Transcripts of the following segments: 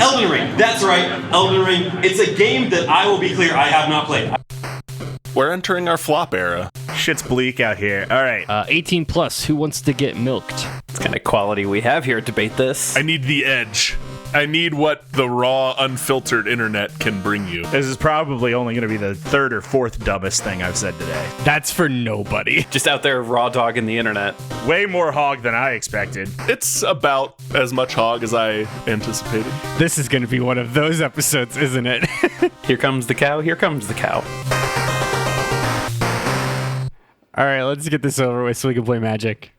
Elden Ring. That's right, Elden Ring. It's a game that I will be clear I have not played. We're entering our flop era. Shit's bleak out here. All right. 18 plus. Who wants to get milked? It's kind of quality we have here. Debate this. I need the edge. I need what the raw, unfiltered internet can bring you. This is probably only going to be the third or fourth dumbest thing I've said today. That's for nobody. Just out there raw dogging the internet. Way more hog than I expected. It's about as much hog as I anticipated. This is going to be one of those episodes, isn't it? Here comes the cow. Here comes the cow. All right, let's get this over with so we can play Magic.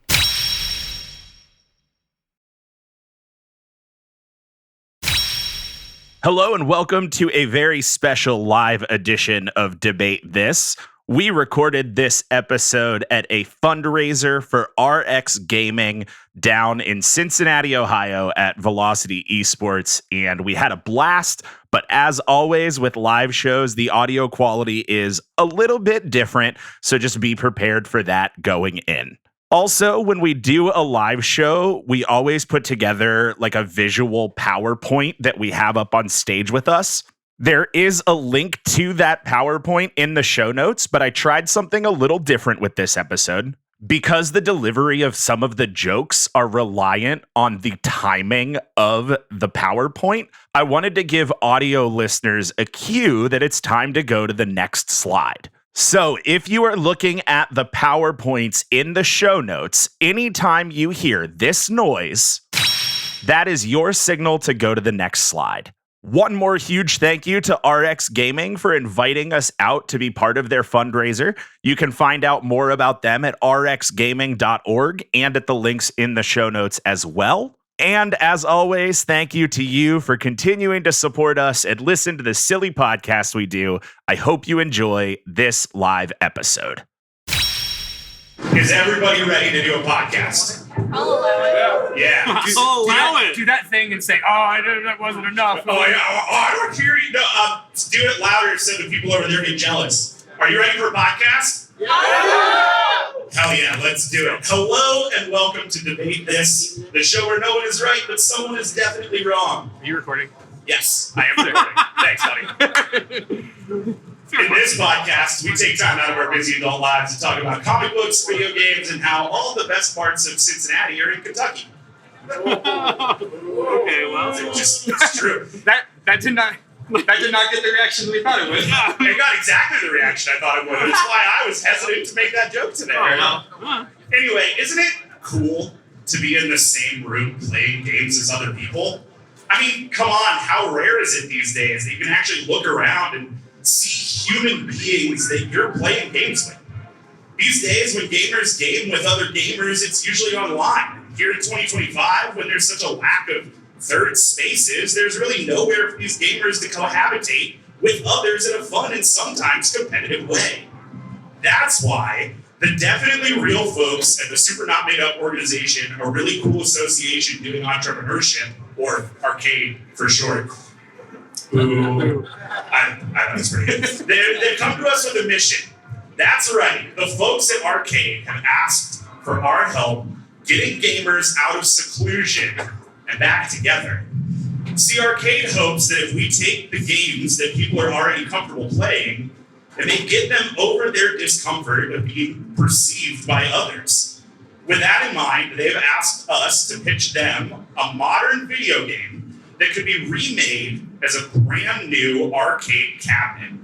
Hello and welcome to a very special live edition of Debate This. We recorded this episode at a fundraiser for RX Gaming down in Cincinnati, Ohio at Velocity Esports, and we had a blast. But as always with live shows, the audio quality is a little bit different, so just be prepared for that going in. Also, when we do a live show, we always put together like a visual PowerPoint that we have up on stage with us. There is a link to that PowerPoint in the show notes, but I tried something a little different with this episode. Because the delivery of some of the jokes are reliant on the timing of the PowerPoint, I wanted to give audio listeners a cue that it's time to go to the next slide. So if you are looking at the PowerPoints in the show notes, anytime you hear this noise, that is your signal to go to the next slide. One more huge thank you to RX Gaming for inviting us out to be part of their fundraiser. You can find out more about them at rxgaming.org and at the links in the show notes as well. And as always, thank you to you for continuing to support us and listen to the silly podcast we do. I hope you enjoy this live episode. Is everybody ready to do a podcast? I'll allow it. Yeah. I'll allow it. Do that thing and say, that wasn't enough. I don't hear you. No, do it louder so the people over there get jealous. Are you ready for a podcast? Yeah! Hell yeah, let's do it. Hello and welcome to Debate This, the show where no one is right, but someone is definitely wrong. Are you recording? Yes, I am recording. Thanks, buddy. In this podcast, we take time out of our busy adult lives to talk about comic books, video games, and how all the best parts of Cincinnati are in Kentucky. Okay, well, It's true. that did not get the reaction we thought it would. It got exactly the reaction I thought it would. That's why I was hesitant to make that joke today. Anyway, isn't it cool to be in the same room playing games as other people? I mean, come on, how rare is it these days that you can actually look around and see human beings that you're playing games with? These days, when gamers game with other gamers, it's usually online. Here in 2025, when there's such a lack of third spaces, there's really nowhere for these gamers to cohabitate with others in a fun and sometimes competitive way. That's why the Definitely Real folks at the Super Not Made Up organization, a really cool association doing entrepreneurship, or arcade for short. Ooh, I thought it was pretty good. They've come to us with a mission. That's right. The folks at Arcade have asked for our help getting gamers out of seclusion and back together. See, Arcade hopes that if we take the games that people are already comfortable playing and they get them over their discomfort of being perceived by others. With that in mind, they've asked us to pitch them a modern video game that could be remade as a brand new arcade cabinet.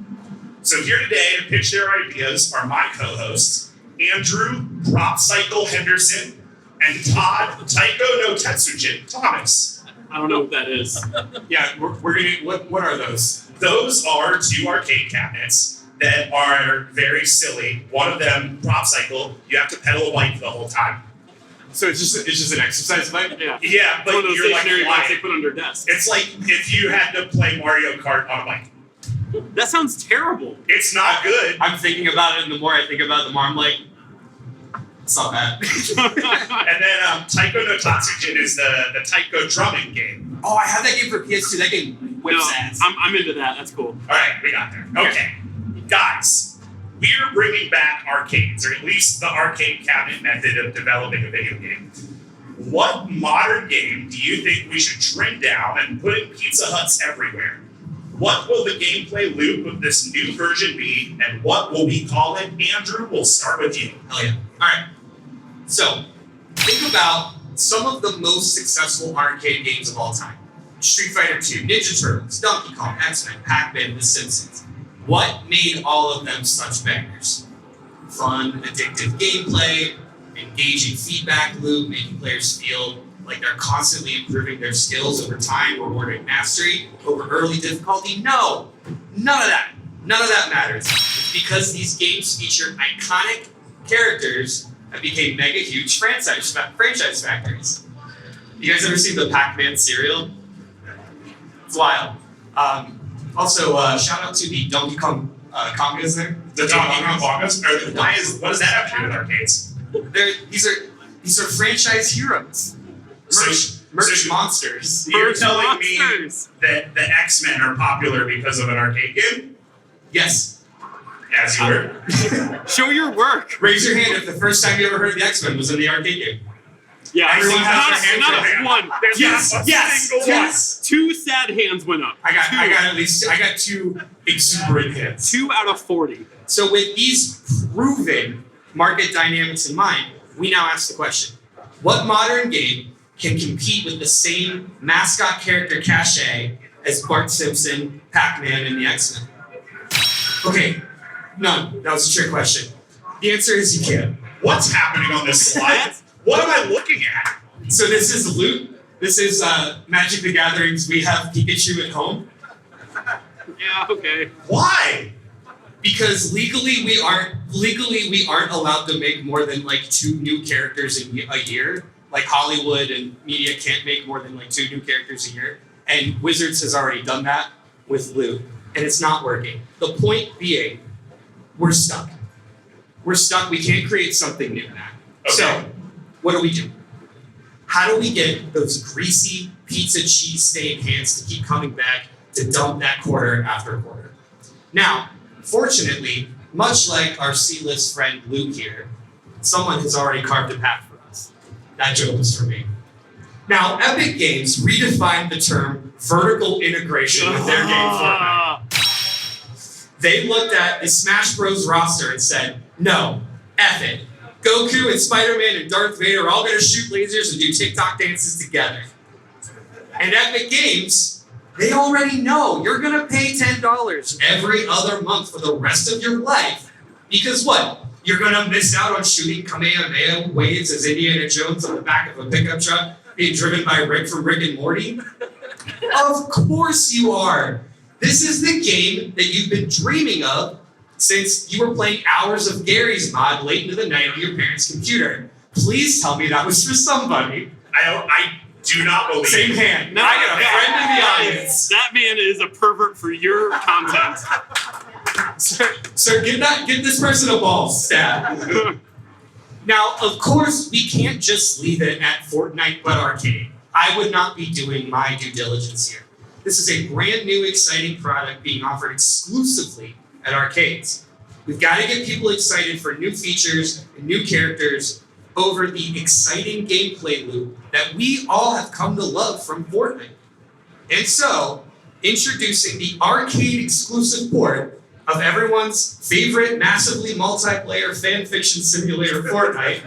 So here today to pitch their ideas are my co-hosts, Andrew Prop Cycle Henderson and Todd Taiko no Tetsujin Thomas. I don't know what that is. Yeah, we're gonna. What are those? Those are two arcade cabinets that are very silly. One of them, Prop Cycle, you have to pedal a bike the whole time. So it's just an exercise bike? Yeah, but One of those you're like stationary bikes they flying. put under desks. It's like if you had to play Mario Kart on a bike. That sounds terrible. It's not good. I'm thinking about it, and the more I think about it, the more I'm like, it's not bad. And then Taiko no Tatsujin is the Taiko drumming game. Oh, I have that game for PS2. That game whips ass. I'm into that. That's cool. All right, we got there. Okay, guys, we're bringing back arcades, or at least the arcade cabinet method of developing a video game. what modern game do you think we should trim down and put in Pizza Huts everywhere? What will the gameplay loop of this new version be, and what will we call it? Andrew, we'll start with you. Hell yeah. All right. So, think about some of the most successful arcade games of all time. Street Fighter 2, Ninja Turtles, Donkey Kong, X-Men, Pac-Man, The Simpsons. What made all of them such bangers? Fun, addictive gameplay, engaging feedback loop, making players feel like they're constantly improving their skills over time, rewarding mastery over early difficulty. No, none of that. None of that matters. It's because these games feature iconic characters that became mega huge franchise factories. You guys ever seen the Pac-Man cereal? It's wild. Also, shout out to the Donkey Kong congas there. The Donkey Kong Bongas? What does that have to do with arcades? These are franchise heroes. Merch monsters. You're telling me that the X-Men are popular because of an arcade game? Yes. As you were. Show your work. Raise your hand if the first time you ever heard of the X-Men was in the arcade game. Yeah, Everyone has their hand not raised. one. There's Yes. two sad hands went up. I got 2 exuberant hits. 2 out of 40. So with these proven market dynamics in mind, we now ask the question: what modern game can compete with the same mascot character cachet as Bart Simpson, Pac-Man, and the X-Men? Okay, none. That was a trick question. The answer is you can't. What's happening on this slide? What am I looking at? So this is loot. This is Magic the Gathering's We Have Pikachu at Home. Yeah, okay. Why? Because legally we aren't allowed to make more than like 2 new characters a year. Like Hollywood and media can't make more than like 2 new characters a year. And Wizards has already done that with loot. And it's not working. The point being, we're stuck. We're stuck. We can't create something new now. Okay. So, what do we do? How do we get those greasy pizza cheese stained hands to keep coming back to dump that quarter after quarter? Now, fortunately, much like our C-list friend Luke here, someone has already carved a path for us. That joke was for me. Now, Epic Games redefined the term vertical integration with their game Fortnite. They looked at the Smash Bros. Roster and said, no, F it. Goku and Spider-Man and Darth Vader are all going to shoot lasers and do TikTok dances together. And Epic Games, they already know you're going to pay $10 every other month for the rest of your life. Because what? You're going to miss out on shooting Kamehameha waves as Indiana Jones on the back of a pickup truck being driven by Rick from Rick and Morty? Of course you are. This is the game that you've been dreaming of since you were playing hours of Gary's mod late into the night on your parents' computer. Please tell me that was for somebody. I do not believe. Same hand. No, I got a friend in the audience. That man is a pervert for your content. Sir, get this person a ball stab. Now, of course, we can't just leave it at Fortnite but arcade. I would not be doing my due diligence here. This is a brand new, exciting product being offered exclusively at arcades. We've got to get people excited for new features and new characters over the exciting gameplay loop that we all have come to love from Fortnite. And so, introducing the arcade exclusive port of everyone's favorite massively multiplayer fan fiction simulator Fortnite,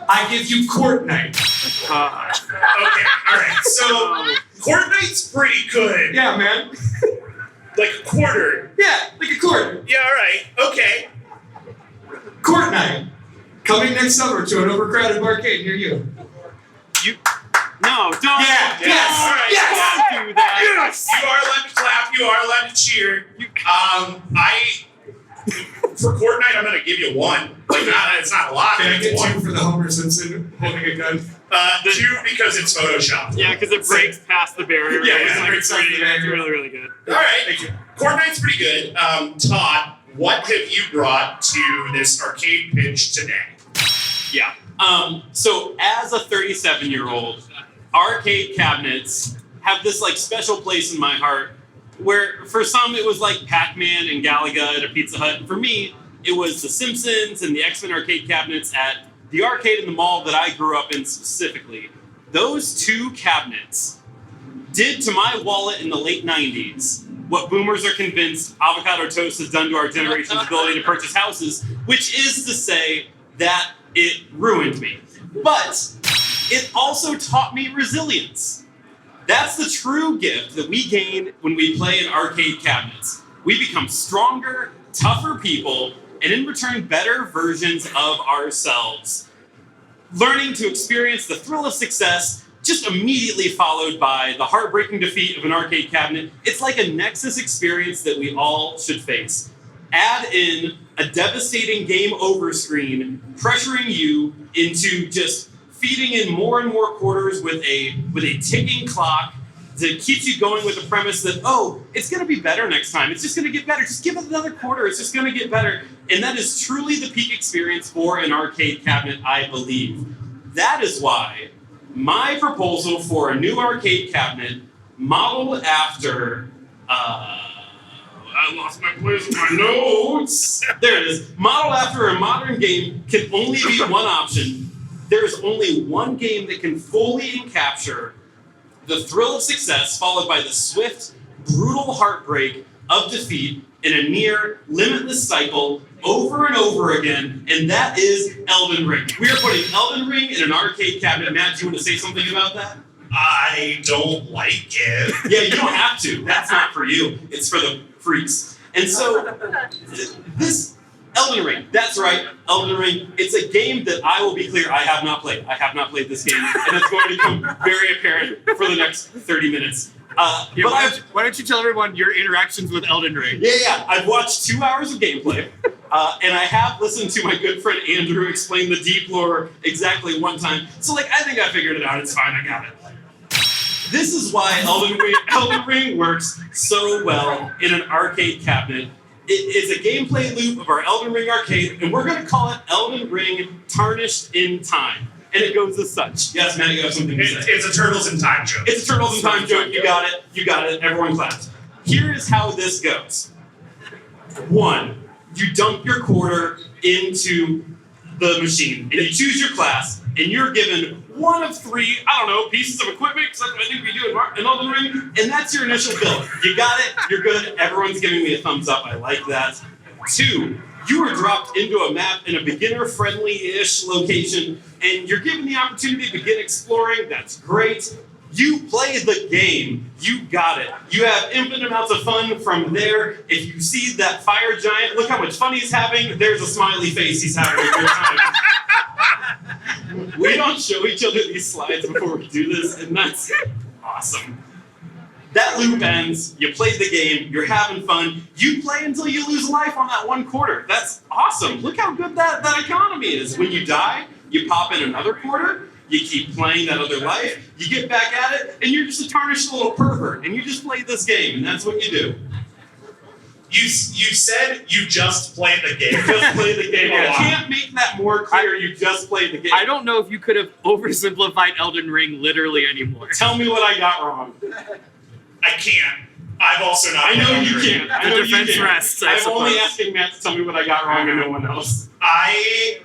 I give you Fortnite. Okay, alright, so Fortnite's pretty good. Yeah, man. Like a quarter. Yeah, like a quarter. Yeah, alright, okay. Fortnite. Coming next summer to an overcrowded arcade near you. No, don't. Yeah, yes, all right, yes. Don't do that. Yes! You are allowed to clap, you are allowed to cheer. For Fortnite, I'm gonna give you 1. Like, it's not a lot. Can I get 1. 2 for the Homer Simpson holding a gun? 2 because it's Photoshop. Yeah, because it breaks past the barrier. Yeah, It's it like breaks past the barrier. It's really, really good. Alright, Thank you. Fortnite's pretty good. Todd, what have you brought to this arcade pitch today? Yeah. So as a 37-year-old, arcade cabinets have this like special place in my heart where for some it was like Pac-Man and Galaga at a Pizza Hut. For me, it was the Simpsons and the X-Men arcade cabinets at the arcade in the mall that I grew up in specifically, those two cabinets did to my wallet in the late 90s what boomers are convinced avocado toast has done to our generation's ability to purchase houses, which is to say that it ruined me. But it also taught me resilience. That's the true gift that we gain when we play in arcade cabinets. We become stronger, tougher people, and in return, better versions of ourselves. Learning to experience the thrill of success just immediately followed by the heartbreaking defeat of an arcade cabinet. It's like a Nexus experience that we all should face. Add in a devastating game over screen, pressuring you into just feeding in more and more quarters with a ticking clock that keeps you going with the premise that, oh, it's going to be better next time. It's just going to get better. Just give it another quarter. It's just going to get better. And that is truly the peak experience for an arcade cabinet, I believe. That is why my proposal for a new arcade cabinet modeled after, I lost my place in my notes. There it is. Modeled after a modern game can only be one option. There is only one game that can fully capture the thrill of success followed by the swift, brutal heartbreak of defeat in a near limitless cycle over and over again, and that is Elden Ring. We are putting Elden Ring in an arcade cabinet. Matt, do you want to say something about that? I don't like it. Yeah, you don't have to. That's not for you. It's for the freaks. And so, this Elden Ring, that's right, Elden Ring. It's a game that I will be clear, I have not played. I have not played this game, and it's going to become very apparent for the next 30 minutes. Yeah, why don't you tell everyone your interactions with Elden Ring? Yeah. I've watched 2 hours of gameplay, and I have listened to my good friend Andrew explain the deep lore exactly one time. So, I think I figured it out. It's fine. I got it. This is why Elden Ring works so well in an arcade cabinet. It is a gameplay loop of our Elden Ring arcade, and we're going to call it Elden Ring Tarnished in Time. And it goes as such. Yes, Matt, you have something to say. It's a Turtles in Time joke. It's a Turtles in Time joke. You got it. You got it. Everyone clapped. Here is how this goes. 1, you dump your quarter into the machine, and you choose your class, and you're given one of 3, pieces of equipment, because that's what I think we do in Elden Ring, and that's your initial build. You got it. You're good. Everyone's giving me a thumbs up. I like that. 2, you are dropped into a map in a beginner-friendly-ish location, and you're given the opportunity to begin exploring. That's great. You play the game. You got it. You have infinite amounts of fun from there. If you see that fire giant, look how much fun he's having. There's a smiley face he's having a good time. We don't show each other these slides before we do this, and that's awesome. That loop ends, you played the game, you're having fun, you play until you lose life on that 1 quarter. That's awesome. Look how good that economy is. When you die, you pop in another quarter, you keep playing that other life, you get back at it, and you're just a tarnished little pervert, and you just played this game, and that's what you do. You said you just played the game. Just played the game. I can't make that more clear. You just played the game. I don't know if you could have oversimplified Elden Ring literally anymore. Tell me what I got wrong. I can't. I've also not. I know you can't. I know The defense you can't. rests, I I'm only suppose. asking Matt to tell me what I got wrong and no one else. I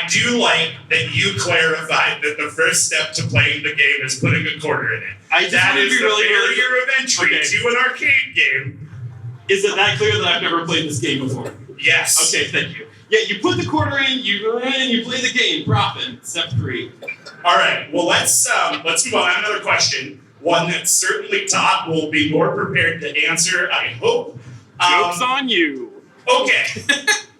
do like that you clarified that the first step to playing the game is putting a quarter in it. That is the barrier of entry to an arcade game. Is it that clear that I've never played this game before? Yes. Okay, thank you. Yeah, you put the quarter in, you play the game. Profit. Step 3. All right. Well, let's move on. I have another question. One that certainly Todd will be more prepared to answer, I hope. Joke's on you. Okay.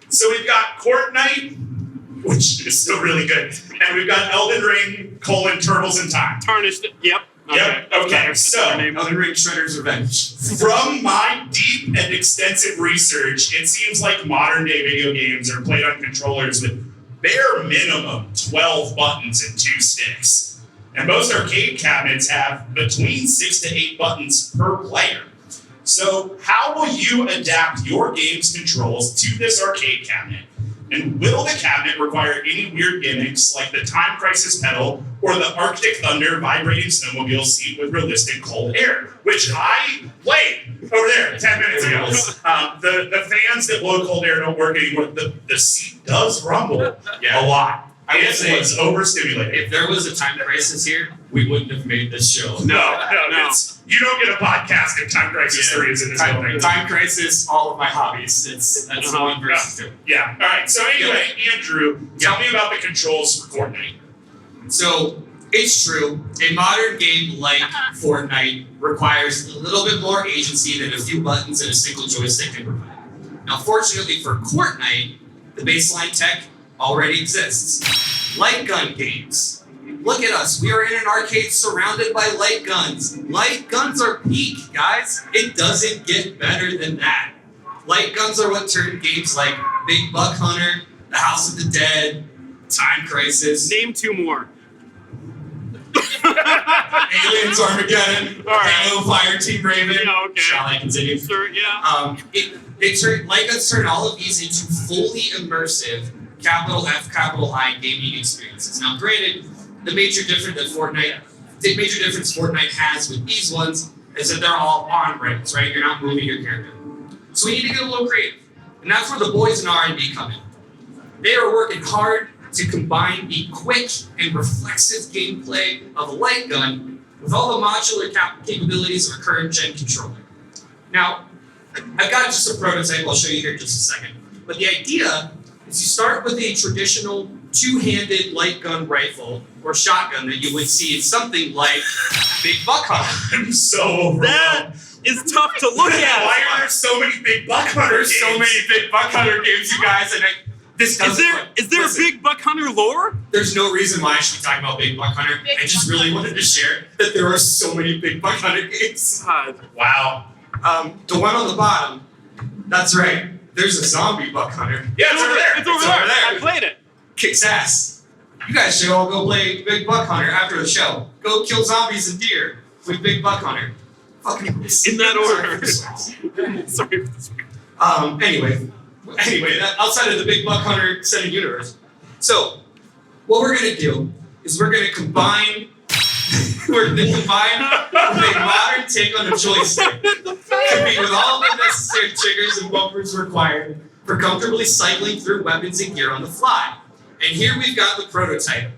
So we've got Fortnite, which is still really good, and we've got Elden Ring, Turtles in Time. Tarnished. Yep. Yep. Okay. So Elden Ring Shredder's Revenge. from my deep and extensive research, it seems like modern day video games are played on controllers with bare minimum 12 buttons and 2 sticks. And most arcade cabinets have between 6 to 8 buttons per player. So how will you adapt your game's controls to this arcade cabinet? And will the cabinet require any weird gimmicks like the Time Crisis pedal or the Arctic Thunder vibrating snowmobile seat with realistic cold air, which I played over there 10 minutes ago. The fans that blow cold air don't work anymore. The seat does rumble a lot. I would It say was overstimulated. if there was a time crisis here, we wouldn't have made this show. No. You don't get a podcast if Time Crisis 3 is in this building. Time crisis, all of my hobbies. That's one versus two. Yeah. All right. So anyway, Andrew, tell me about the controls for Fortnite. So it's true. A modern game like Fortnite requires a little bit more agency than a few buttons and a single joystick can provide. Now, fortunately for Fortnite, the baseline tech already exists. Light gun games. Look at us. We are in an arcade surrounded by light guns. Light guns are peak, guys. It doesn't get better than that. Light guns are what turned games like Big Buck Hunter, The House of the Dead, Time Crisis, Name two more. Aliens, Armageddon, All right. Halo, Fire Team Raven. Yeah, okay. Shall I continue? Sure, yeah. It turned light guns turned all of these into fully immersive capital F, capital I gaming experiences. Now, granted, the major difference Fortnite has with these ones is that they're all on rails, right? You're not moving your character. So we need to get a little creative, and that's where the boys in R&D come in. They are working hard to combine the quick and reflexive gameplay of a light gun with all the modular capabilities of a current gen controller. Now, I've got just a prototype I'll show you here in just a second. But the idea is you start with a traditional two-handed light gun rifle or shotgun that you would see in something like Big Buck Hunter. I'm so overwhelmed. That is tough to look at. Why are there so many Big Buck Hunter There's games? so many Big Buck Hunter games, you guys, and this doesn't Is there a Big Buck Hunter lore? There's no reason why I should be talking about Big Buck Hunter. I just really wanted to share that there are so many Big Buck Hunter games. God. Wow. The one on the bottom, that's right. There's a zombie Buck Hunter. Yeah, it's over there. It's over there. I played it. Kicks ass. You guys should all go play Big Buck Hunter after the show. Go kill zombies and deer with Big Buck Hunter. Fucking In that order. Sorry. Sorry. Anyway, that outside of the Big Buck Hunter extended universe. So, what we're gonna do is we're gonna combine with a modern take on a joystick, compete with all the necessary triggers and bumpers required for comfortably cycling through weapons and gear on the fly. And here we've got the prototype.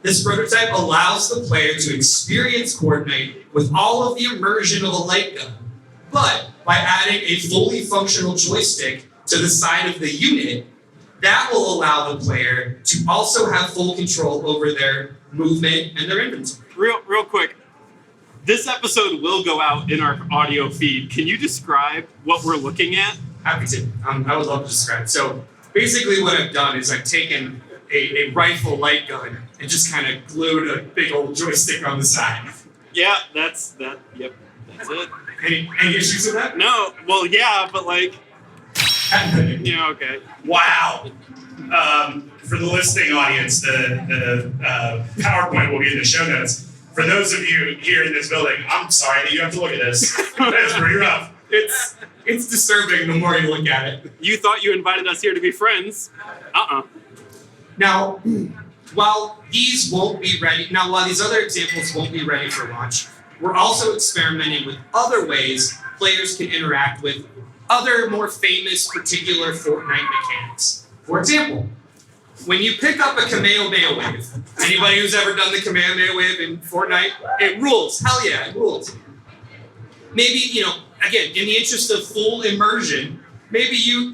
This prototype allows the player to experience Fortnite with all of the immersion of a light gun, but by adding a fully functional joystick to the side of the unit, that will allow the player to also have full control over their movement and their inventory. Real quick. This episode will go out in our audio feed. Can you describe what we're looking at? Happy to. I would love to describe. So basically what I've done is I've taken a rifle light gun and just kind of glued a big old joystick on the side. Yeah, that's that. Yep, that's it. Any issues with that? No, well, yeah, but like, yeah, okay. Wow. For the listening audience, the PowerPoint will be in the show notes. For those of you here in this building, I'm sorry that you have to look at this. That's pretty rough. It's disturbing the more you look at it. You thought you invited us here to be friends? Now, while these other examples won't be ready for launch, we're also experimenting with other ways players can interact with other more famous particular Fortnite mechanics. For example, when you pick up a Kamehameha wave, anybody who's ever done the Kamehameha wave in Fortnite, it rules. Hell yeah, it rules. Maybe, again, in the interest of full immersion, maybe you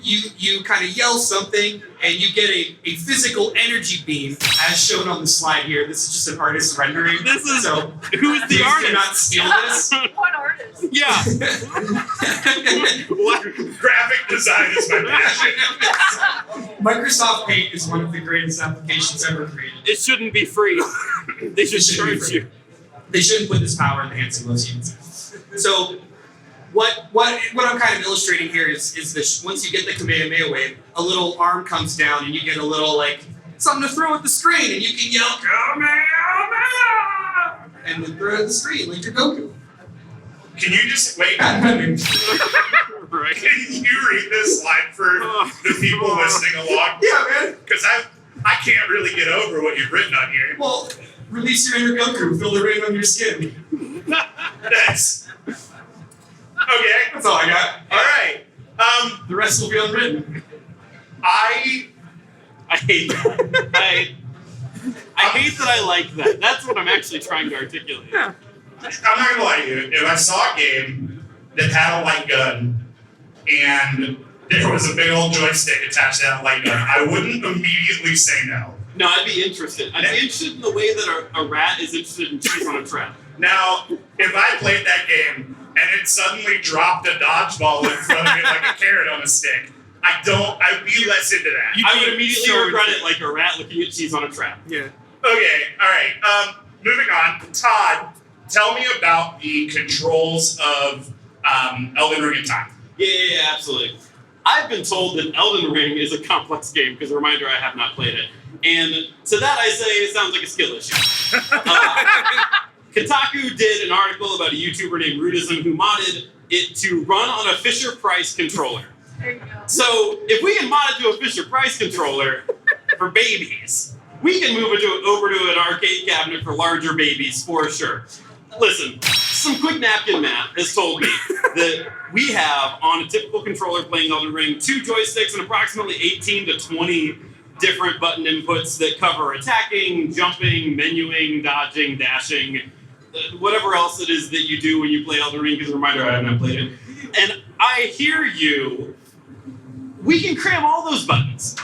kind of yell something and you get a physical energy beam, as shown on the slide here. This is just an artist's rendering. This is so who's the please artist? Do not steal this. What artist? Yeah. What? Graphic design is my passion. Microsoft Paint is one of the greatest applications ever created. It shouldn't be free. They should charge you. They shouldn't put this power in the hands of most humans. So what I'm kind of illustrating here is this: once you get the Kamehameha wave, a little arm comes down and you get a little something to throw at the screen, and you can yell Kamehameha and then throw it at the screen like you're Goku. Can you just wait? Right. Can you read this slide for the people listening along? Yeah, man. Because I can't really get over what you've written on here. Well, release your inner Goku, feel the rain on your skin. That's okay. That's all I got. All right. The rest will be unwritten. I I hate that. I hate that I like that. That's what I'm actually trying to articulate. I'm not gonna lie to you. If I saw a game that had a light gun and there was a big old joystick attached to that light gun, I wouldn't immediately say no. No, I'd be interested. I'd be interested in the way that a rat is interested in cheese on a trap. Now, if I played that game and it suddenly dropped a dodgeball in front of it like a carrot on a stick, I'd be less into that. I would immediately regret it like a rat looking at cheese on a trap. Yeah. Okay, alright. Moving on. Todd, tell me about the controls of Elden Ring in time. Yeah, absolutely. I've been told that Elden Ring is a complex game, because a reminder, I have not played it. And to that I say, it sounds like a skill issue. Kotaku did an article about a YouTuber named Rudism who modded it to run on a Fisher-Price controller. There you go. So if we can mod it to a Fisher-Price controller for babies, we can move it over to an arcade cabinet for larger babies for sure. Listen, some quick napkin math has told me that we have, on a typical controller playing Elden Ring, 2 joysticks and approximately 18 to 20 different button inputs that cover attacking, jumping, menuing, dodging, dashing, whatever else it is that you do when you play Elden Ring, because a reminder, I have not played it. And I hear you. We can cram all those buttons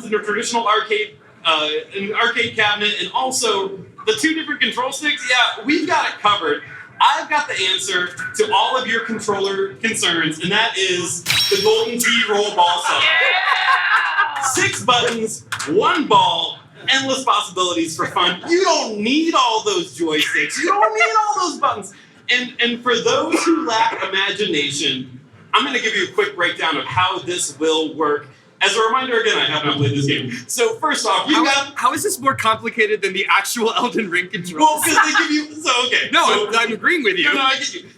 into a traditional arcade cabinet, and also the 2 different control sticks. Yeah, we've got it covered. I've got the answer to all of your controller concerns, and that is the Golden Tee roll ball setup. Yeah! 6 buttons, 1 ball, endless possibilities for fun. You don't need all those joysticks. You don't need all those buttons. And for those who lack imagination, I'm going to give you a quick breakdown of how this will work. As a reminder, again, I have not played this game. So first off, How is this more complicated than the actual Elden Ring controls? well, because they give you. So okay. No, so, I'm agreeing with you. No, I get you.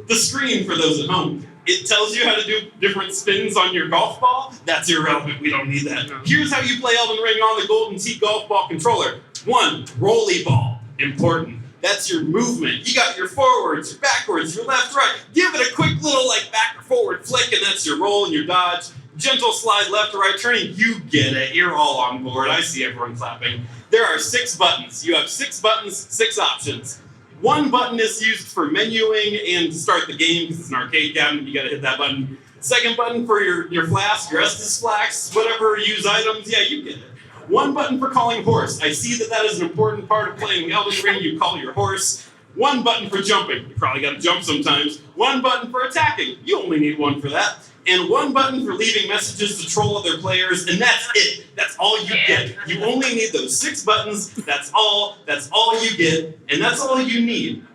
The screen for those at home. It tells you how to do different spins on your golf ball. That's irrelevant. We don't need that. No. Here's how you play Elden Ring on the Golden Tee golf ball controller. 1, rolly ball. Important. That's your movement. You got your forwards, your backwards, your left, right. Give it a quick little back or forward flick, and that's your roll and your dodge. Gentle slide left or right turning. You get it. You're all on board. I see everyone clapping. There are 6 buttons. You have 6 buttons, 6 options. 1 button is used for menuing and to start the game, because it's an arcade cabinet. You got to hit that button. 2nd button for your flask, your Estus flask, whatever, use items. Yeah, you get it. 1 button for calling horse. I see that is an important part of playing Elden Ring. You call your horse. 1 button for jumping. You probably got to jump sometimes. 1 button for attacking. You only need 1 for that. And 1 button for leaving messages to troll other players. And that's it. That's all you get. You only need those 6 buttons. That's all. That's all you get. And that's all you need.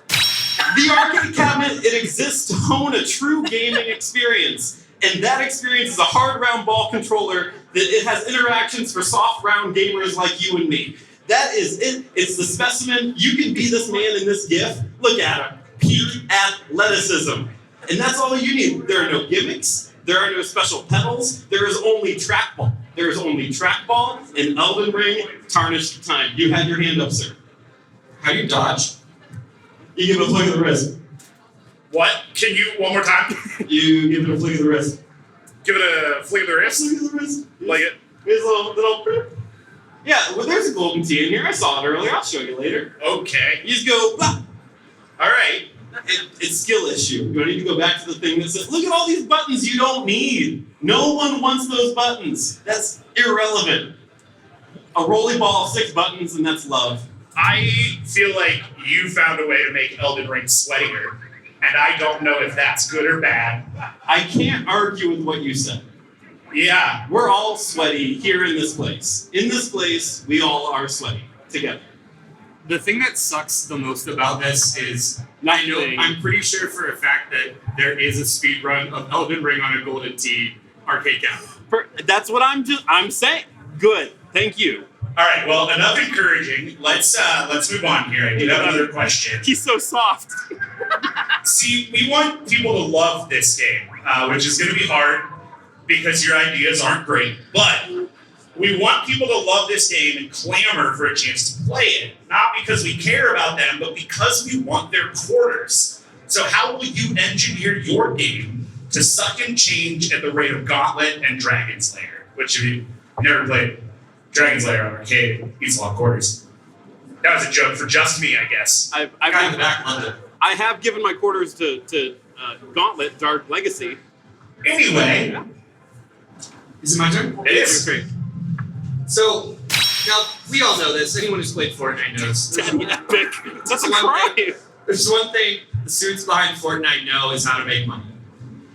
The arcade cabinet, it exists to hone a true gaming experience. And that experience is a hard round ball controller that it has interactions for soft round gamers like you and me. That is it. It's the specimen. You can be this man in this GIF. Look at him. Peak athleticism. And that's all you need. There are no gimmicks. There are no special pedals. There is only trackball. There is only trackball and Elden Ring tarnished time. You had your hand up, sir. How do you dodge? You give it a flick of the wrist. What? Can you, one more time? You give it a flick of the wrist. Give it a flick of the wrist? Flick of the wrist. Like it? There's a little. Yeah, well, there's a Golden Tee in here. I saw it earlier. I'll show you later. Okay. You just go, blah. All right. It's skill issue. You need to go back to the thing that says, look at all these buttons you don't need. No one wants those buttons. That's irrelevant. A rolly ball of 6 buttons, and that's love. I feel like you found a way to make Elden Ring sweatier, and I don't know if that's good or bad. I can't argue with what you said. Yeah. We're all sweaty here in this place. In this place, we all are sweaty together. The thing that sucks the most about this is I'm pretty sure for a fact that there is a speed run of Elden Ring on a Golden Tee arcade cabinet. That's what I'm saying. Good. Thank you. All right. Well, enough encouraging. Let's move on here. I do have another question. He's so soft. See, we want people to love this game, which is going to be hard because your ideas aren't great, but we want people to love this game and clamor for a chance to play it, not because we care about them, but because we want their quarters. So how will you engineer your game to suck and change at the rate of Gauntlet and Dragon's Lair, which have you never played? Dragon's Lair arcade eats a lot of quarters. That was a joke for just me, I guess. Guy in the back loved it. I have given my quarters to Gauntlet, Dark Legacy. Anyway, Is it my turn? it is. Great. So, now, we all know this. Anyone who's played Fortnite knows. Daddy Epic. That's a one crime. thing- There's one thing the suits behind Fortnite know is how to make money.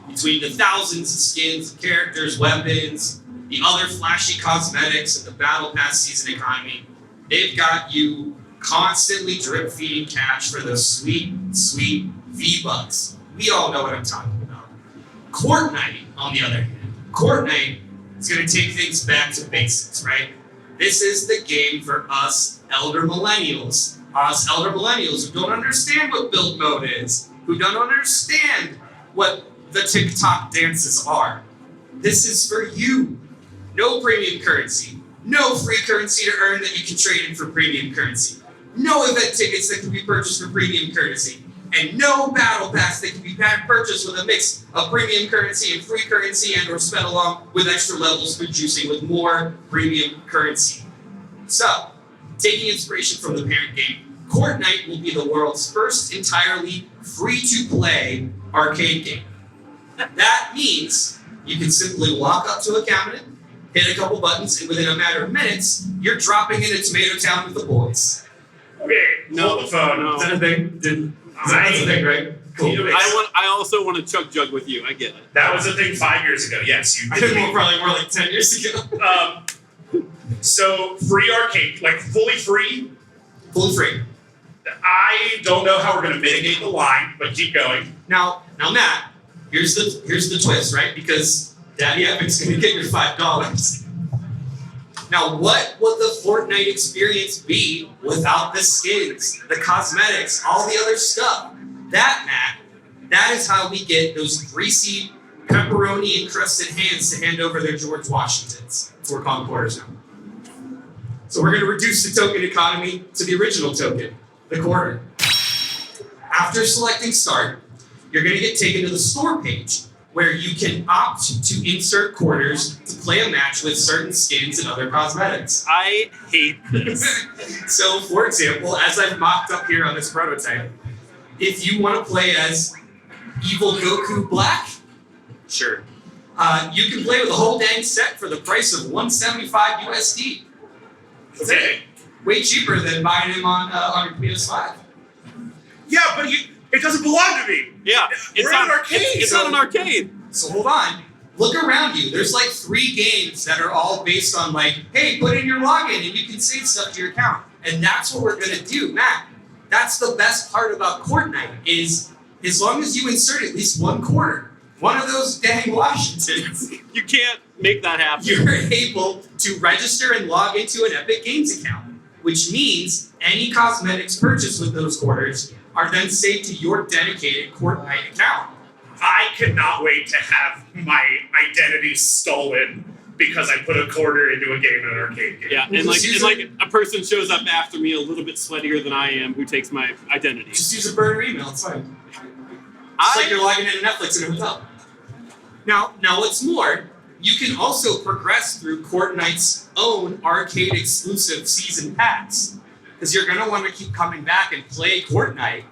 Between the thousands of skins, characters, weapons, the other flashy cosmetics, and the Battle Pass season economy, they've got you constantly drip feeding cash for those sweet, sweet V-Bucks. We all know what I'm talking about. Fortnite, on the other hand, Fortnite is going to take things back to basics, right? This is the game for us elder millennials. Us elder millennials who don't understand what build mode is, who don't understand what the TikTok dances are. This is for you. No premium currency. No free currency to earn that you can trade in for premium currency. No event tickets that can be purchased for premium currency. And no battle pass that can be purchased with a mix of premium currency and free currency and or spent along with extra levels producing with more premium currency. So, taking inspiration from the parent game, Fortnite will be the world's first entirely free-to-play arcade game. That means you can simply walk up to a cabinet, hit a couple buttons, and within a matter of minutes, you're dropping into Tomato Town with the boys. Okay, hold the phone. No. Is that a thing? That's a thing, right? Cool. I also want to chug jug with you. I get it. That was a thing 5 years ago. Yes, you I did. think probably more like 10 years ago. So free arcade, like fully free. Fully free. I don't know how we're going to mitigate the line, but keep going. Now, Matt, here's the twist, right? Because Daddy Epic's gonna get your $5. Now, what would the Fortnite experience be without the skins, the cosmetics, all the other stuff? That is how we get those greasy, pepperoni encrusted hands to hand over their George Washingtons. That's what we're calling quarters now. So we're gonna reduce the token economy to the original token, the quarter. After selecting start, you're going to get taken to the store page where you can opt to insert quarters to play a match with certain skins and other cosmetics. I hate this. So, for example, as I've mocked up here on this prototype, if you want to play as Evil Goku Black, Sure. you can play with the whole dang set for the price of $175 USD. That's it. Way cheaper than buying him on your PS5. Yeah, but it doesn't belong to me. Yeah. We're in an arcade. It's not an arcade. So hold on. Look around you. There's like 3 games that are all based on like, hey, put in your login and you can save stuff to your account. And that's what we're gonna do, Matt. That's the best part about Fortnite is as long as you insert at least one quarter, one of those dang Washingtons, You can't make that happen. you're able to register and log into an Epic Games account, which means any cosmetics purchased with those quarters are then saved to your dedicated Fortnite account. I cannot wait to have my identity stolen because I put a quarter into a game in an arcade game. Yeah, and like a person shows up after me a little bit sweatier than I am who takes my identity. Just use a burner email, it's fine. It's like you're logging into Netflix in a hotel. Now what's more, you can also progress through Fortnite's own arcade exclusive season pass. Because you're gonna want to keep coming back and play Fortnite.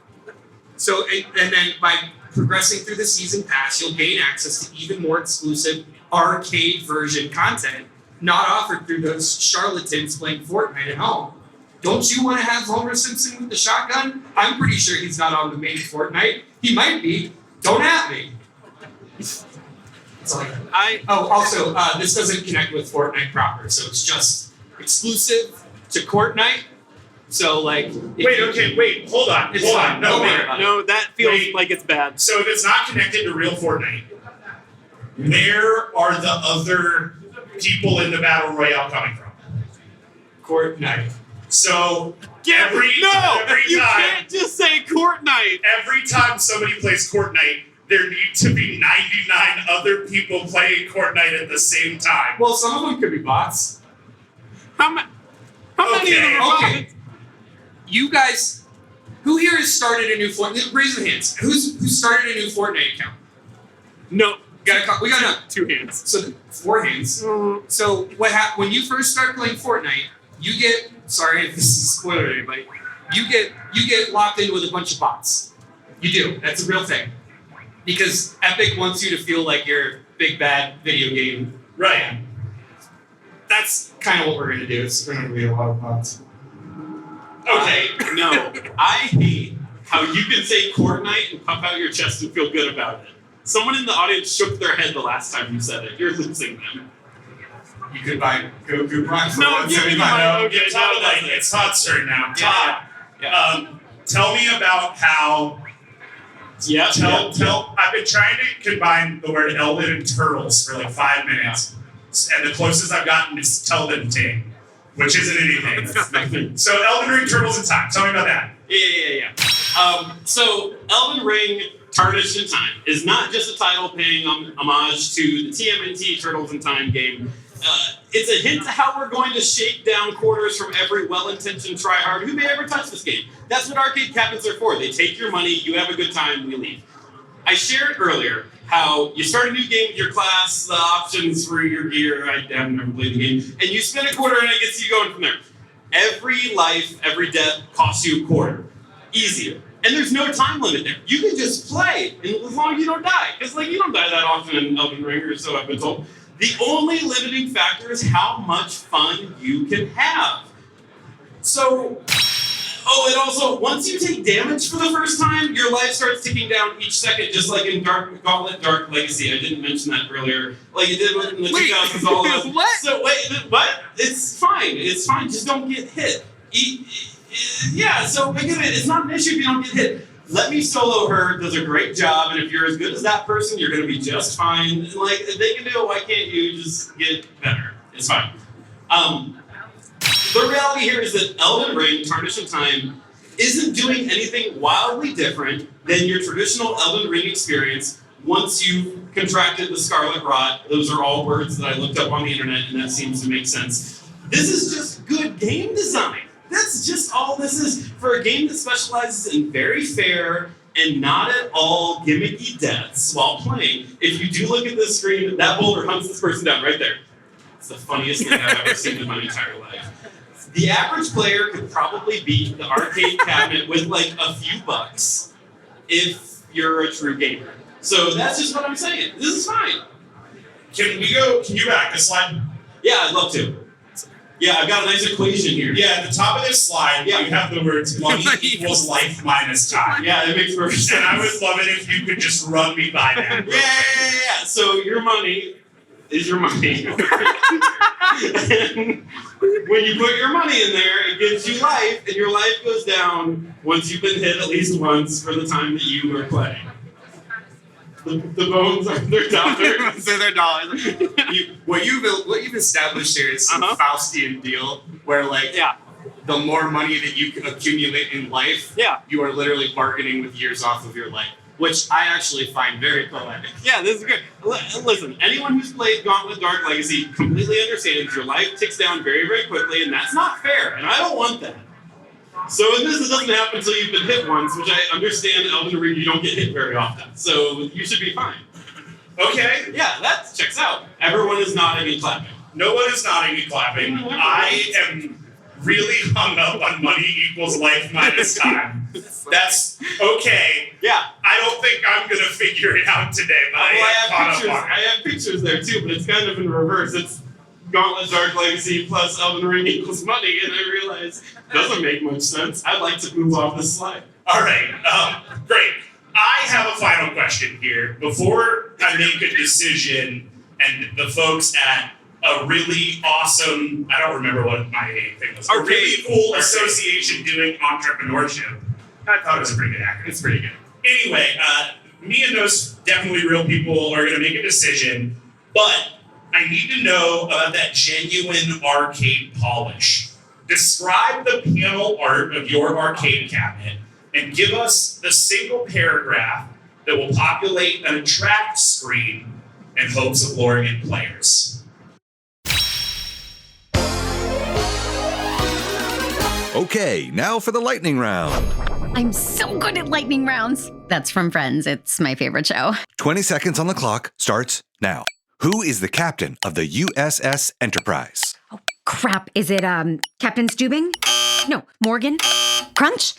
So, and then by progressing through the season pass, you'll gain access to even more exclusive arcade version content not offered through those charlatans playing Fortnite at home. Don't you want to have Homer Simpson with the shotgun? I'm pretty sure he's not on the main Fortnite. He might be. Don't at me. Also, this doesn't connect with Fortnite proper, so it's just exclusive to Fortnite. So, like, Wait, hold on. It's Hold fine. on. Don't worry about it. No, that feels Wait. like it's bad. So if it's not connected to real Fortnite, where are the other people in the Battle Royale coming from? Fortnite. So every you time can't just say Fortnite. every time somebody plays Fortnite, there need to be 99 other people playing Fortnite at the same time. Well, some of them could be bots. How many of them are Okay. You guys, who here has started a new Fortnite? Raise your hands. Who started a new Fortnite account? No. We got enough. 2 hands. So 4 hands. So when you first start playing Fortnite, you get, sorry if this is a spoiler to anybody, you get locked in with a bunch of bots. You do. That's a real thing. Because Epic wants you to feel like you're big bad video game. Right. That's kind of what we're gonna do. It's gonna be a lot of bots. Okay. No, I hate how you can say Fortnite and puff out your chest and feel good about it. Someone in the audience shook their head the last time you said it. You're losing them. You could buy coupons for No, give me the money. Okay, It's Todd, it's Todd's turn now. Todd, Yeah. tell me about how. Yeah. Tell. I've been trying to combine the word Elden and turtles for like 5 minutes, and the closest I've gotten is Telden Ting, which isn't anything. That's nothing. So Elden Ring, Turtles in Time. Tell me about that. Yeah. So Elden Ring Tarnished in Time is not just a title paying homage to the TMNT Turtles in Time game. It's a hint to how we're going to shake down quarters from every well-intentioned tryhard who may ever touch this game. That's what arcade cabinets are for. They take your money, you have a good time, we leave. I shared earlier how you start a new game with your class, the options for your gear, I have never played the game, and you spend a quarter and it gets you going from there. Every life, every death costs you a quarter. Easier. And there's no time limit there. You can just play, and as long as you don't die. Because you don't die that often in Elden Ring, or so I've been told. The only limiting factor is how much fun you can have. So, and also, once you take damage for the first time, your life starts ticking down each second, just like in Gauntlet Dark Legacy. I didn't mention that earlier. Like it did in the 2000s. All of us. What? So, what? It's fine. It's fine. Just don't get hit. Yeah, so again, it's not an issue if you don't get hit. Let Me Solo Her does a great job, and if you're as good as that person, you're going to be just fine. Like, if they can do it, why can't you just get better? It's fine. The reality here is that Elden Ring, Tarnished in Time, isn't doing anything wildly different than your traditional Elden Ring experience once you've contracted the Scarlet Rot. Those are all words that I looked up on the internet, and that seems to make sense. This is just good game design. That's just all this is for a game that specializes in very fair and not at all gimmicky deaths while playing. If you do look at this screen, that boulder hunts this person down right there. It's the funniest thing I've ever seen in my entire life. The average player could probably beat the arcade cabinet with like a few bucks if you're a true gamer. So that's just what I'm saying. This is fine. Can you back a slide? Yeah, I'd love to. Yeah, I've got a nice equation here. Yeah, at the top of this slide, Yeah. you have the words money equals life minus time. Yeah, it makes perfect sense. And I would love it if you could just run me by that. Yeah. So your money is your money. And when you put your money in there, it gives you life, and your life goes down once you've been hit at least once for the time that you are playing. The bones are their dollars. So they're dollars. What you've established here is some Faustian deal where the more money that you accumulate in life, you are literally bargaining with years off of your life, which I actually find very poetic. Yeah, this is good. Listen, anyone who's played Gauntlet Dark Legacy completely understands your life ticks down very, very quickly, and that's not fair, and I don't want that. So in this, it doesn't happen until you've been hit once, which I understand Elden Ring, you don't get hit very often. So you should be fine. Okay. Yeah, that checks out. Everyone is nodding and clapping. No one is nodding and clapping. I am really hung up on money equals life minus time. That's okay. Yeah. I don't think I'm going to figure it out today, but I have pictures there too, but it's kind of in reverse. It's Gauntlet Dark Legacy plus Elden Ring equals money, and I realize it doesn't make much sense. I'd like to move off this slide. All right, great. I have a final question here. Before I make a decision, and the folks at a really awesome, I don't remember what my thing was, a really cool association doing entrepreneurship. I thought it was a pretty good acronym. It's pretty good. Anyway, me and those definitely real people are going to make a decision, but I need to know about that genuine arcade polish. Describe the panel art of your arcade cabinet and give us the single paragraph that will populate an attract screen in hopes of luring in players. Okay, now for the lightning round. I'm so good at lightning rounds. That's from Friends. It's my favorite show. 20 seconds on the clock starts now. Who is the captain of the USS Enterprise? Oh, crap. Is it, Captain Stubing? No, Morgan? Crunch?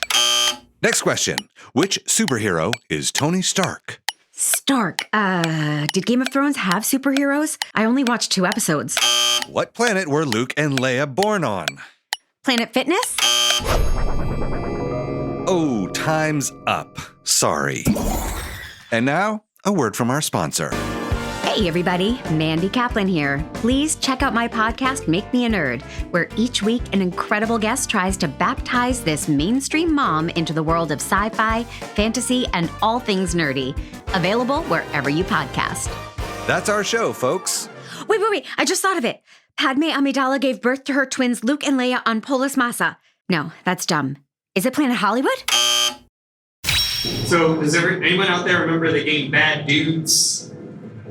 Next question. Which superhero is Tony Stark? Stark. Did Game of Thrones have superheroes? I only watched 2 episodes. What planet were Luke and Leia born on? Planet Fitness? Oh, time's up. Sorry. And now, a word from our sponsor. Hey everybody, Mandy Kaplan here. Please check out my podcast, Make Me a Nerd, where each week an incredible guest tries to baptize this mainstream mom into the world of sci-fi, fantasy, and all things nerdy. Available wherever you podcast. That's our show, folks. Wait, I just thought of it. Padme Amidala gave birth to her twins Luke and Leia on Polis Massa. No, that's dumb. Is it Planet Hollywood? So, does anyone out there remember the game Bad Dudes?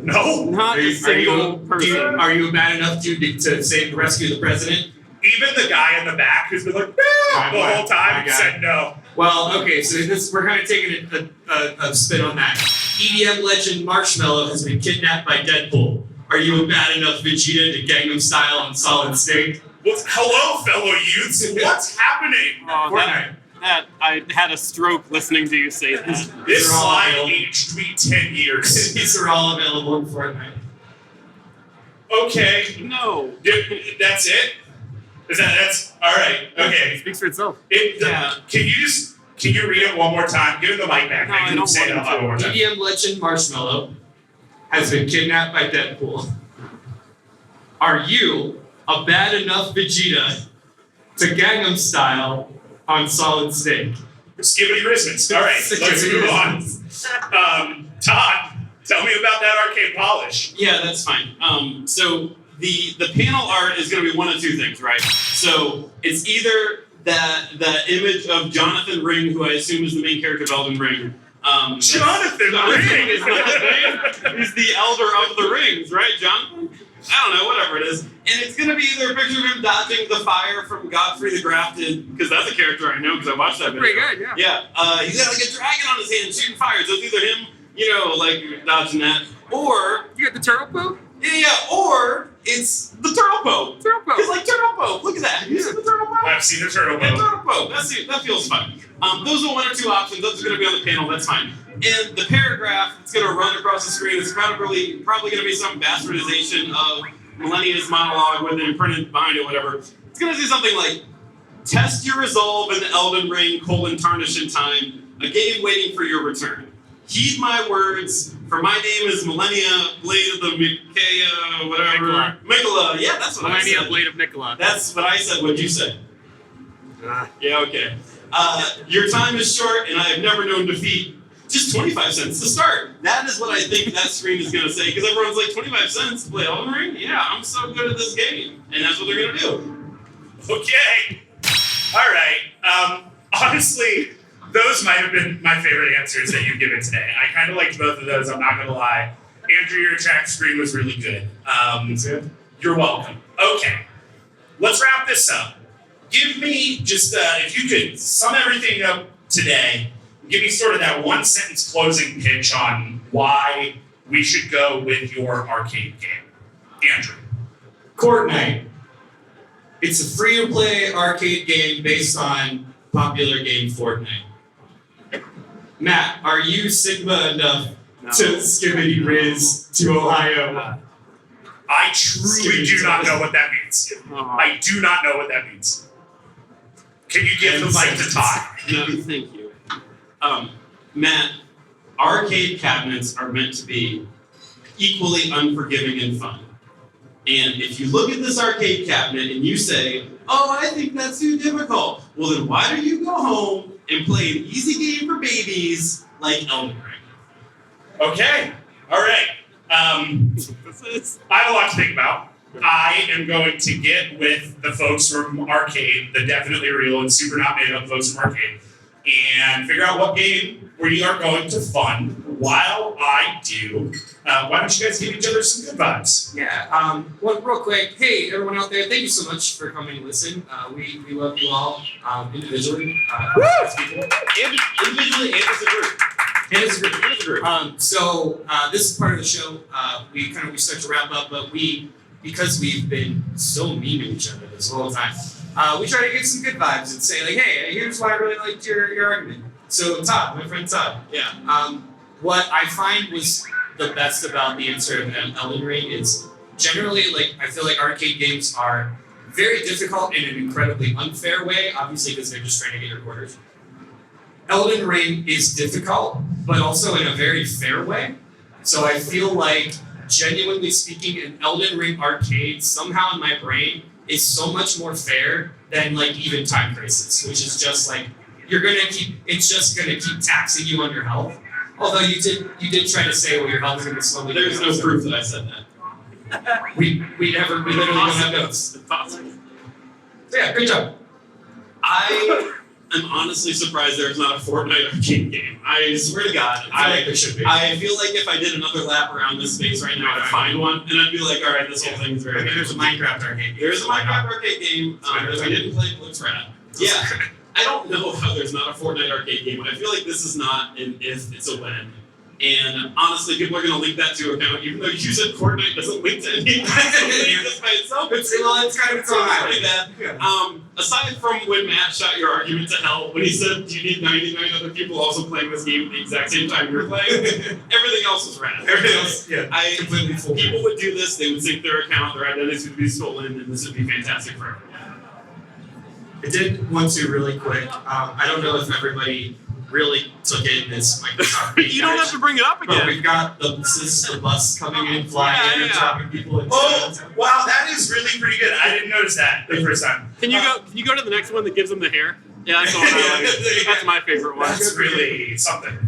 No, not a single person. Are you bad enough to rescue the president? Even the guy in the back who's been like, no, the whole time said no. Well, okay, so we're kind of taking a spin on that. EDM legend Marshmello has been kidnapped by Deadpool. Are you a bad enough Vegeta to Gangnam Style on Solid Snake? Hello, fellow youths. What's happening? Fortnite. I had a stroke listening to you say that. This slide aged me 10 years. These are all available in Fortnite. Okay. No. That's it? That's all right. Okay. It speaks for itself. Can you read it one more time? Give it the mic back. No, I don't say it out loud one more time. EDM legend Marshmello has been kidnapped by Deadpool. Are you a bad enough Vegeta to Gangnam Style on Solid Snake? Skibbity Christmas. All right, let's move on. Todd, tell me about that arcade polish. Yeah, that's fine. So the panel art is going to be one of two things, right? So it's either the image of Jonathan Ring, who I assume is the main character of Elden Ring. Jonathan Ring is not his name. He's the Elder of the Rings, right, Jonathan? I don't know, whatever it is. And it's going to be either a picture of him dodging the fire from Godfrey the Grafted, because that's a character I know because I watched that video. Pretty good, yeah. Yeah, he's got like a dragon on his hand shooting fire, so it's either him, like dodging that, or... You got the turtle poop? Yeah, or it's the turtle pope. It's like turtle pope. Look at that. Have you seen the turtle pope? I've seen the turtle Yeah, pope. turtle pope. That feels fun. Those are one or two options. Those are going to be on the panel. That's fine. And the paragraph that's going to run across the screen is probably going to be some bastardization of Millennia's monologue with it imprinted behind it, whatever. It's going to say something like, test your resolve in the Elden Ring, tarnish in time, a game waiting for your return. Heed my words, for my name is Millennia, Blade of the Mikaea, whatever. Mikola. Yeah, that's what I said. Millennia, Blade of Nicola. That's what I said. What'd you say? Yeah, okay. Your time is short, and I have never known defeat. Just 25 cents to start. That is what I think that screen is going to say, because everyone's like, 25 cents to play Elden Ring? Yeah, I'm so good at this game. And that's what they're going to do. Okay. All right. Honestly, those might have been my favorite answers that you've given today. I kind of liked both of those, I'm not going to lie. Andrew, your attack screen was really good. You're welcome. Okay. Let's wrap this up. Give me just, if you could sum everything up today, give me sort of that one sentence closing pitch on why we should go with your arcade game. Andrew. Fortnite. It's a free-to-play arcade game based on popular game Fortnite. Matt, are you Sigma enough to skibbity Riz to Ohio? I truly do not know what that means. I do not know what that means. Can you give the mic to Todd? No, thank you. Matt, arcade cabinets are meant to be equally unforgiving and fun. And if you look at this arcade cabinet and you say, oh, I think that's too difficult, well then why don't you go home and play an easy game for babies like Elden Ring? Okay, all right. I have a lot to think about. I am going to get with the folks from Arcade, the definitely real and super not made up folks from Arcade, and figure out what game we are going to fund. while I do, why don't you guys give each other some good vibes? Yeah. One real quick. Hey, everyone out there! Thank you so much for coming and listen. We love you all individually. As people. Individually and as a group. And as a group. So this is part of the show. We start to wrap up, but because we've been so mean to each other this whole time, we try to get some good vibes and say like, hey, here's why I really liked your argument. So Todd, my friend Todd. Yeah. What I find was the best about the answer of Elden Ring is generally like I feel like arcade games are very difficult in an incredibly unfair way, obviously because they're just trying to get your quarters. Elden Ring is difficult, but also in a very fair way. So I feel like, genuinely speaking, an Elden Ring arcade somehow in my brain is so much more fair than like even Time Crisis, which is just like it's just gonna keep taxing you on your health. Although you did try to say, well, your health is gonna slowly. There's no proof that I said that. We literally don't have notes. It's possible. So yeah, great job. I'm honestly surprised there's not a Fortnite arcade game. I swear to God. I there should be. I feel like if I did another lap around this space right now, I'd find one, and I'd be like, all right, this whole thing's very good. There's a Minecraft arcade game. There's a Minecraft arcade game that we didn't play, but looks rad. Yeah. I don't know how there's not a Fortnite arcade game. I feel like this is not an if, it's a when. And honestly, people are going to link that to account, even though you said Fortnite doesn't link to anything. Just by itself. It's kind of its own pretty bad. Yeah. Aside from when Matt shot your argument to hell, when he said you need 99 other people also playing this game at the exact same time you're playing, everything else was rad. Everything else, yeah. People would do this, they would sync their account, their identities would be stolen, and this would be fantastic for everyone. I did want to really quick. I don't know if everybody really took in this Microsoft. You don't have to bring it up again. But we've got the bus coming in, flying in, dropping people in. Oh, wow, that is really pretty good. I didn't notice that the first time. Can you go to the next one that gives them the hair? Yeah, that's the one I like. That's my favorite one. That's really something.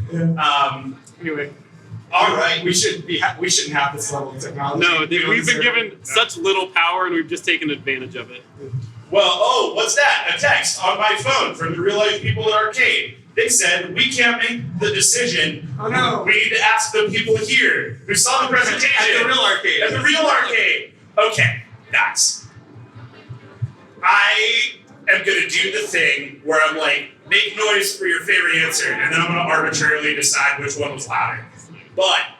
Anyway. All right. We shouldn't have this level of technology. No, we've been given such little power, and we've just taken advantage of it. Well, what's that? A text on my phone from the real life people at Arcade. They said, we can't make the decision. Oh no. We need to ask the people here who saw the presentation. At the real arcade. At the real arcade. Okay, guys. I am going to do the thing where I'm like, make noise for your favorite answer, and then I'm going to arbitrarily decide which one was louder. But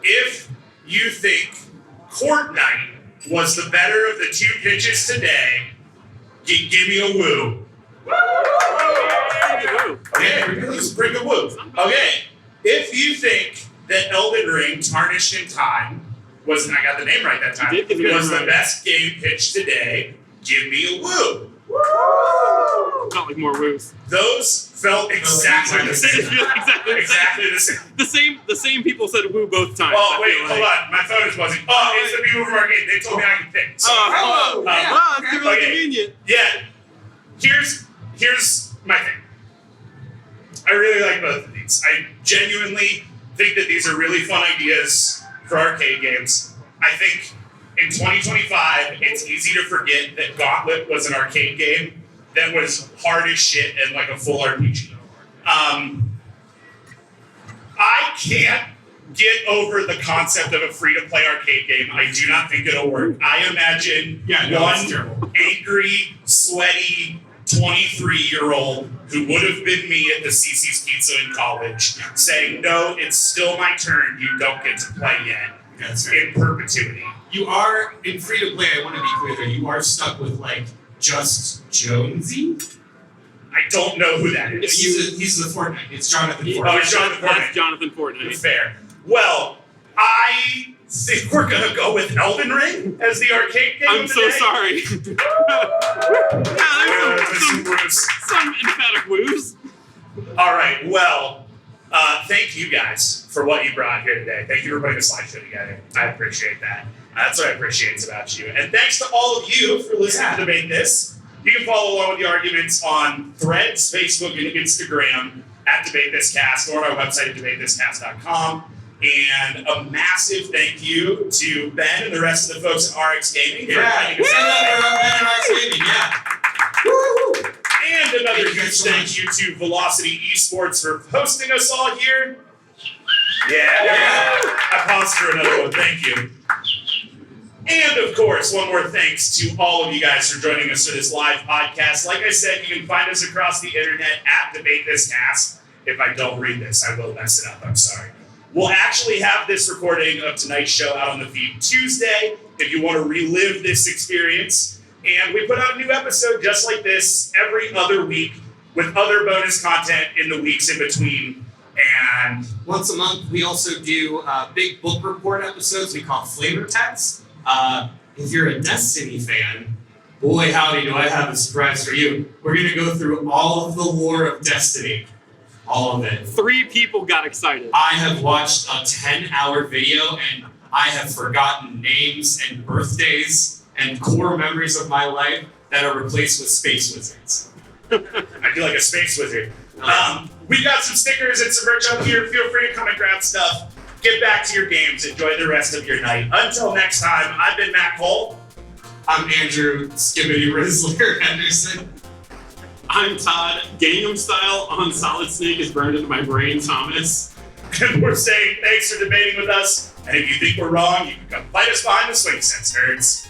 if you think Court Night was the better of the two pitches today, give me a woo. Okay, let's bring a woo. Okay, if you think that Elden Ring Tarnished in Time was, I got the name right that time, was the best game pitched today, give me a woo. Felt like more woos. Those felt exactly the same. Exactly the same. The same people said woo both times. Oh wait, hold on. My phone is buzzing. Oh, it's the people from Arcade. They told me I could pick. So, It's really convenient. Yeah. Here's my thing. I really like both of these. I genuinely think that these are really fun ideas for arcade games. I think in 2025, it's easy to forget that Gauntlet was an arcade game that was hard as shit and like a full RPG. I can't get over the concept of a free-to-play arcade game. I do not think it'll work. I imagine one angry, sweaty 23-year-old who would have been me at the CC's Pizza in college saying, no, it's still my turn. You don't get to play yet. That's right. In perpetuity. You are, in free-to-play, I want to be clear there, you are stuck with, like, Just Jonesy? I don't know who that is. He's the Fortnite. It's Jonathan Fortnite. Oh, it's Jonathan Fortnite. That's Jonathan Fortnite. Fair. Well, I think we're going to go with Elden Ring as the arcade game. I'm so sorry. Some emphatic woos. All right. Well, thank you guys for what you brought here today. Thank you for putting the slideshow together. I appreciate that. That's what I appreciate about you. And thanks to all of you for listening to Debate This. You can follow along with the arguments on Threads, Facebook, and Instagram at Debate This Cast or on our website at debatethiscast.com. And a massive thank you to Ben and the rest of the folks at RX Gaming. Ben and RX Gaming, And another huge thank you to Velocity Esports for hosting us all here. Yeah. I paused for another one. Thank you. And of course, one more thanks to all of you guys for joining us for this live podcast. Like I said, you can find us across the internet at Debate This Cast. If I don't read this, I will mess it up. I'm sorry. We'll actually have this recording of tonight's show out on the feed Tuesday if you want to relive this experience. And we put out a new episode just like this every other week with other bonus content in the weeks in between. And once a month, we also do big book report episodes we call flavor tests. If you're a Destiny fan, boy howdy do I have a surprise for you. We're going to go through all of the lore of Destiny. All of it. 3 people got excited. I have watched a 10-hour video and I have forgotten names and birthdays and core memories of my life that are replaced with space wizards. I feel like a space wizard. We've got some stickers and some merch up here. Feel free to come and grab stuff. Get back to your games. Enjoy the rest of your night. Until next time, I've been Matt Cole. I'm Andrew Skibbity Rizzler Henderson. I'm Todd. Gangnam Style on Solid Snake is burned into my brain, Thomas. And we're saying thanks for debating with us. And if you think we're wrong, you can come fight us behind the swing sets, nerds.